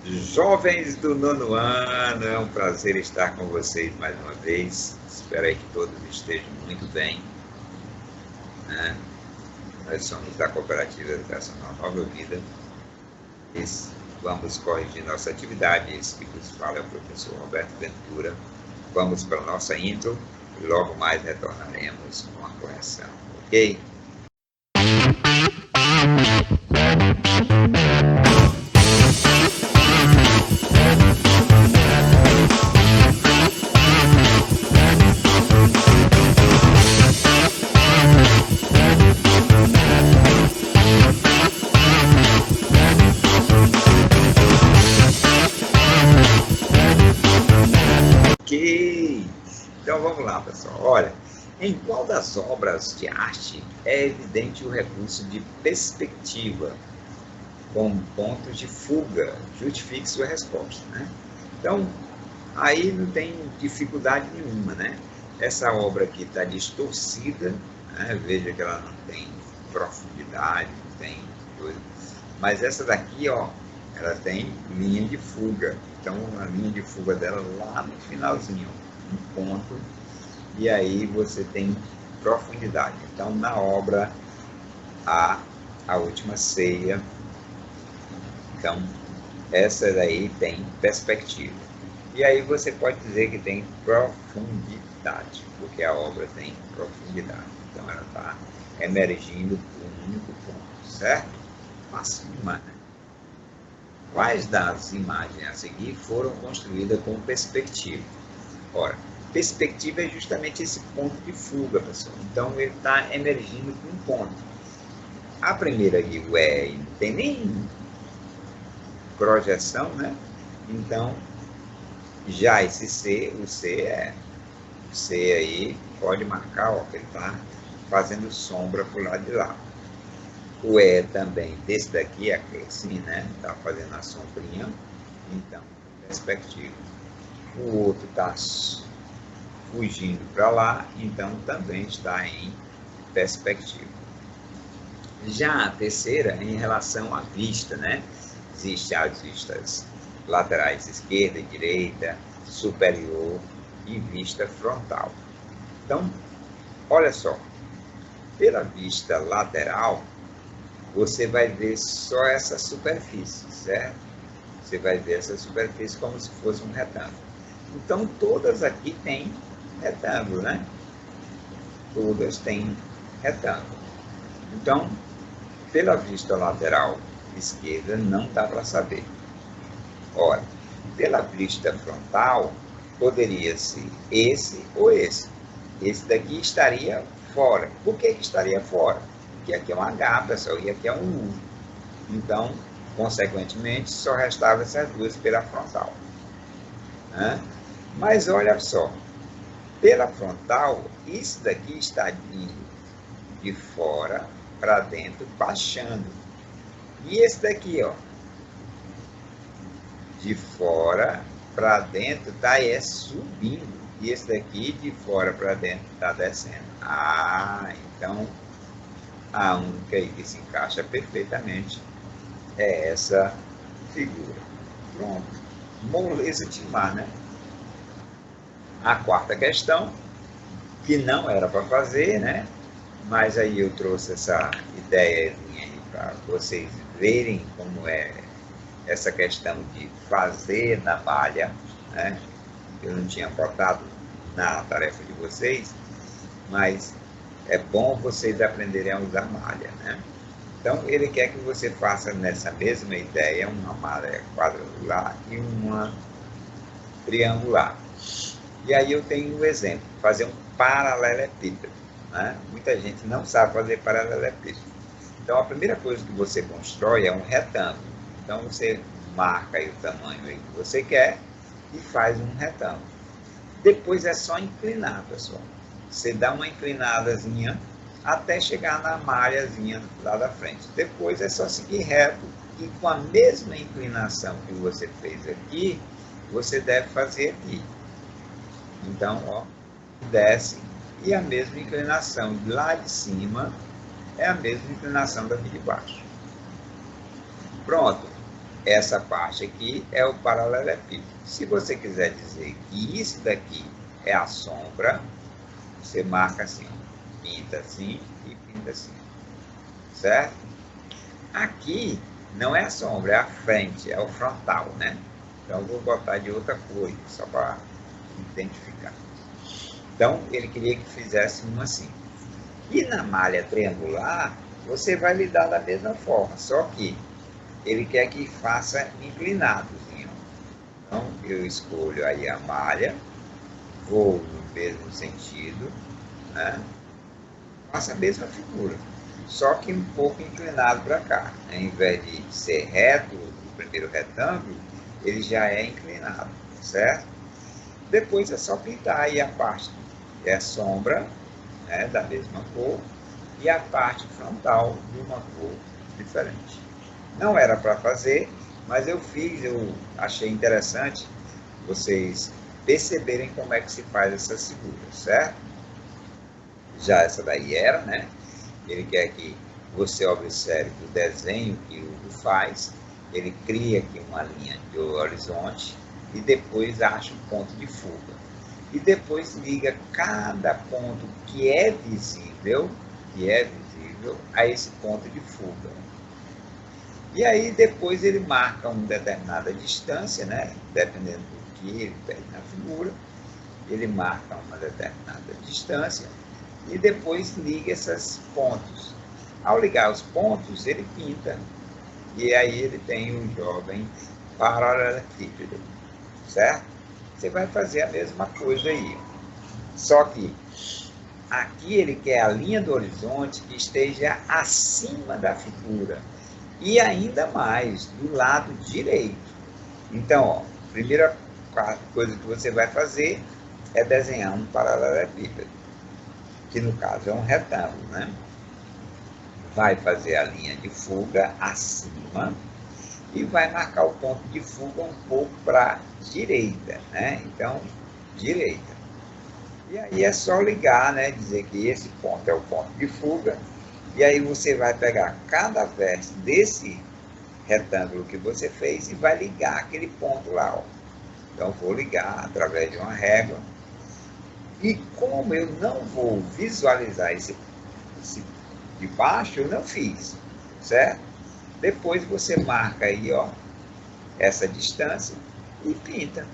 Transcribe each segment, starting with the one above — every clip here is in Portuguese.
Jovens do nono ano, é um prazer estar com vocês mais uma vez. Espero aí que todos estejam muito bem, né? Nós somos da Cooperativa Educacional Nova Vida e vamos corrigir nossa atividade. Esse que vos fala é o professor Roberto Ventura. Vamos para a nossa intro e logo mais retornaremos com a correção, ok? Então vamos lá, pessoal. Olha, em qual das obras de arte é evidente o recurso de perspectiva com pontos de fuga? Justifique sua resposta, né? Então, aí não tem dificuldade nenhuma, né? Essa obra aqui está distorcida, né? Veja que ela não tem profundidade, não tem coisa. Mas essa daqui, ó, ela tem linha de fuga. Então, a linha de fuga dela lá no finalzinho, um ponto, e aí você tem profundidade. Então, na obra A Última Ceia, então, essa daí tem perspectiva. E aí você pode dizer que tem profundidade, porque a obra tem profundidade. Então, ela está emergindo por um único ponto, certo? Fácil demais, né? Quais das imagens a seguir foram construídas com perspectiva? Ora, perspectiva é justamente esse ponto de fuga, pessoal. Então, ele está emergindo com um ponto. A primeira aqui, o E, não tem nem projeção, né? Então, já esse C, o C aí pode marcar, ó, que ele está fazendo sombra para o lado de lá. O E também, desse daqui, aqui assim, né? Está fazendo a sombrinha, então, perspectiva. O outro está fugindo para lá, então também está em perspectiva. Já a terceira, em relação à vista, né? Existem as vistas laterais, esquerda e direita, superior e vista frontal. Então, olha só, pela vista lateral, você vai ver só essa superfície, certo? Você vai ver essa superfície como se fosse um retângulo. Então, todas aqui têm retângulo, né? Todas têm retângulo. Então, pela vista lateral esquerda, não dá para saber. Ora, pela vista frontal, poderia ser esse ou esse. Esse daqui estaria fora. Por que estaria fora? Porque aqui é um H, pessoal, e aqui é um U. Então, consequentemente, só restava essas duas pela frontal, né? Mas olha só, pela frontal, isso daqui está indo de fora para dentro, baixando. E esse daqui, ó, de fora para dentro, está subindo. E esse daqui, de fora para dentro, está descendo. Ah, então, a única aí que se encaixa perfeitamente é essa figura. Pronto. Moleza de mar, né? A quarta questão, que não era para fazer, né? Mas aí eu trouxe essa ideia para vocês verem como é essa questão de fazer na malha, né? Eu não tinha botado na tarefa de vocês, mas é bom vocês aprenderem a usar malha, né? Então, ele quer que você faça nessa mesma ideia uma malha quadrangular e uma triangular. E aí eu tenho um exemplo, fazer um paralelepípedo, né? Muita gente não sabe fazer paralelepípedo. Então, a primeira coisa que você constrói é um retângulo. Então, você marca aí o tamanho aí que você quer e faz um retângulo. Depois é só inclinar, pessoal. Você dá uma inclinadazinha até chegar na malhazinha lá da frente. Depois é só seguir reto e com a mesma inclinação que você fez aqui, você deve fazer aqui. Então, ó, desce e a mesma inclinação lá de cima é a mesma inclinação daqui de baixo. Pronto. essa parte aqui é o paralelepípedo. Se você quiser dizer que isso daqui é a sombra, você marca assim, ó, pinta assim e pinta assim, certo? Aqui não é a sombra, é a frente, é o frontal, né? Então eu vou botar de outra cor, só para identificar. Então ele queria que fizesse um assim. E na malha triangular, você vai lidar da mesma forma, só que ele quer que faça inclinadozinho. Então eu escolho aí a malha, vou no mesmo sentido, né? Faço a mesma figura, só que um pouco inclinado para cá. Em vez de ser reto, o primeiro retângulo, ele já é inclinado, certo? Depois é só pintar aí a parte que é sombra, né, da mesma cor, e a parte frontal de uma cor diferente. Não era para fazer, mas eu fiz, eu achei interessante vocês perceberem como é que se faz essas figuras, certo? Já essa daí era, né? Ele quer que você observe o desenho que o Hugo faz, ele cria aqui uma linha de horizonte e depois acha um ponto de fuga. E depois liga cada ponto que é visível a esse ponto de fuga. E aí depois ele marca uma determinada distância, né? Dependendo do que ele pede na figura, ele marca uma determinada distância e depois liga esses pontos. Ao ligar os pontos, ele pinta. E aí ele tem um jovem paralelepípedo, certo? Você vai fazer a mesma coisa aí. Só que aqui ele quer a linha do horizonte que esteja acima da figura. E ainda mais, do lado direito. Então, ó, a primeira coisa que você vai fazer é desenhar um paralelepípedo, que no caso é um retângulo, né? Vai fazer a linha de fuga acima e vai marcar o ponto de fuga um pouco para a direita, né? Então, direita. E aí é só ligar, né? Dizer que esse ponto é o ponto de fuga. E aí você vai pegar cada vértice desse retângulo que você fez e vai ligar aquele ponto lá, ó. Então, vou ligar através de uma régua. E como eu não vou visualizar esse de baixo, eu não fiz, certo? Depois você marca aí, ó, essa distância e pinta.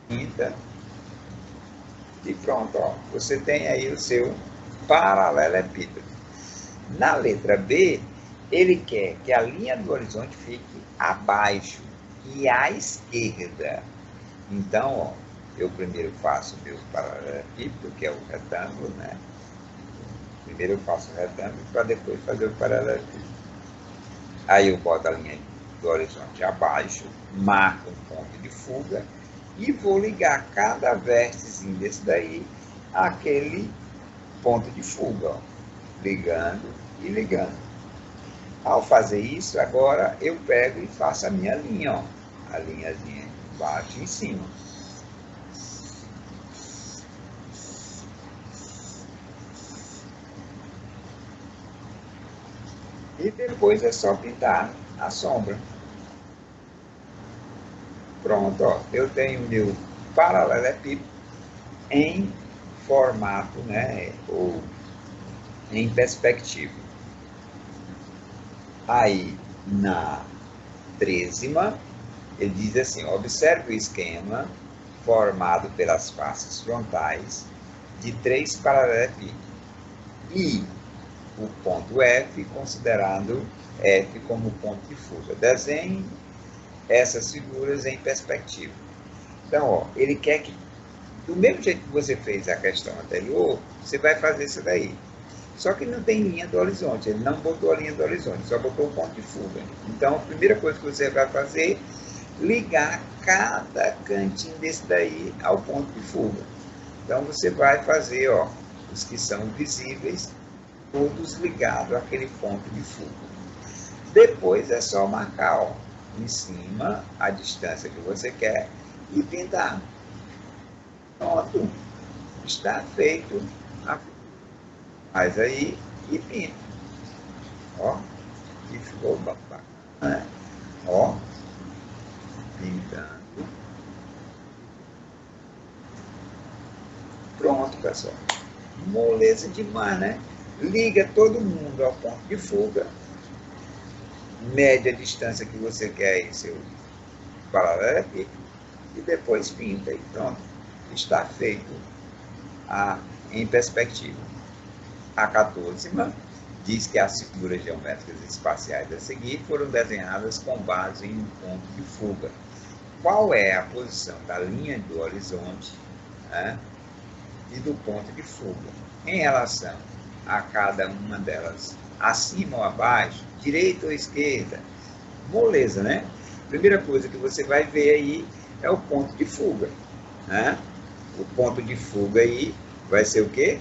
Pinta. E pronto, ó, você tem aí o seu paralelepípedo. Na letra B, ele quer que a linha do horizonte fique abaixo e à esquerda. Então, ó, eu primeiro faço o meu paralelepípedo, que é o retângulo, né? Primeiro eu faço o retângulo para depois fazer o paralelepípedo. Aí eu boto a linha do horizonte abaixo, marco um ponto de fuga e vou ligar cada vértice desse daí àquele ponto de fuga, ó, ligando e ligando. Ao fazer isso, agora eu pego e faço a minha linha, ó, a linhazinha embaixo e em cima. E depois é só pintar a sombra. Pronto, ó, eu tenho meu paralelepípedo em formato, né, ou em perspectiva. Aí, na 13ª, ele diz assim, observe o esquema formado pelas faces frontais de 3 paralelepípedos e o ponto F, considerando F como ponto de fuga. Desenhe essas figuras em perspectiva. Então, ó, ele quer que, do mesmo jeito que você fez a questão anterior, você vai fazer isso daí. Só que não tem linha do horizonte, ele não botou a linha do horizonte, só botou o ponto de fuga. Então, a primeira coisa que você vai fazer é ligar cada cantinho desse daí ao ponto de fuga. Então, você vai fazer, ó, os que são visíveis, todos ligados àquele ponto de fuga. Depois é só marcar, ó, em cima a distância que você quer e pintar. Pronto, está feito. Faz aí e pinta. Ó, e ficou bacana. né? Ó, pintando. Pronto, pessoal. Moleza demais, né? Liga todo mundo ao ponto de fuga, mede a distância que você quer em seu paralelepípedo e depois pinta e pronto. Está feito em perspectiva. A 14ª diz que as figuras geométricas espaciais a seguir foram desenhadas com base em um ponto de fuga. Qual é a posição da linha do horizonte, né, e do ponto de fuga em relação a cada uma delas, acima ou abaixo, direita ou esquerda? Moleza, né? Primeira coisa que você vai ver aí é o ponto de fuga, né? O ponto de fuga aí vai ser o quê?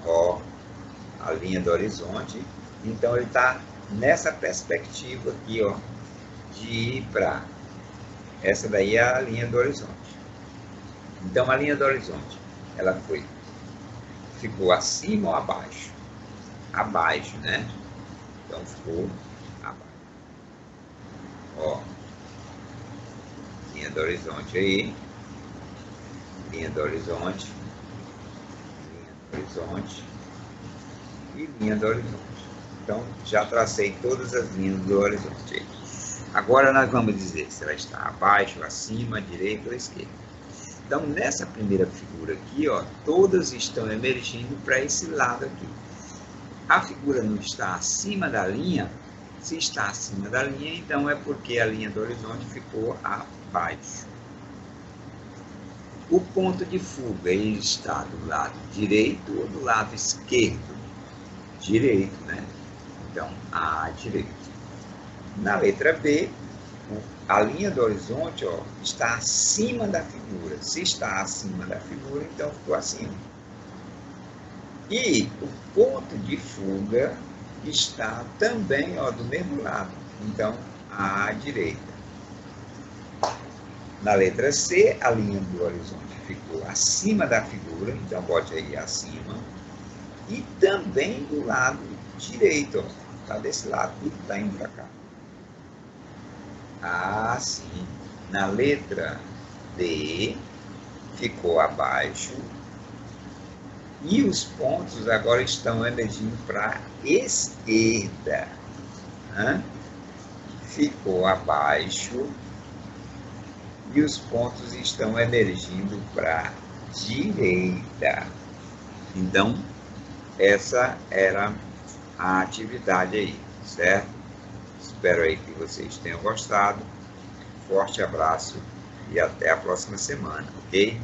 Ó, a linha do horizonte. Então ele está nessa perspectiva aqui, ó, de ir para essa daí é a linha do horizonte. Então a linha do horizonte, ela ficou acima ou abaixo? Abaixo, né? Então ficou abaixo. Ó, linha do horizonte aí, linha do horizonte, linha do horizonte e linha do horizonte. Então já tracei todas as linhas do horizonte aí. Agora nós vamos dizer se ela está abaixo, acima, direita ou esquerda. Então nessa primeira figura aqui, ó, todas estão emergindo para esse lado aqui. A figura não está acima da linha. Se está acima da linha, então é porque a linha do horizonte ficou abaixo. O ponto de fuga ele está do lado direito ou do lado esquerdo? Direito, né? Então, à direita. Na letra B, a linha do horizonte, ó, está acima da figura. Se está acima da figura, então ficou acima. E o ponto de fuga está também, ó, do mesmo lado. Então, à direita. Na letra C, a linha do horizonte ficou acima da figura, então bote aí acima. E também do lado direito, ó, está desse lado, tudo está indo para cá. Assim, na letra D, ficou abaixo. E os pontos agora estão emergindo para a esquerda. Né? Ficou abaixo. E os pontos estão emergindo para a direita. Então, essa era a atividade aí, certo? Espero aí que vocês tenham gostado. Forte abraço e até a próxima semana, ok?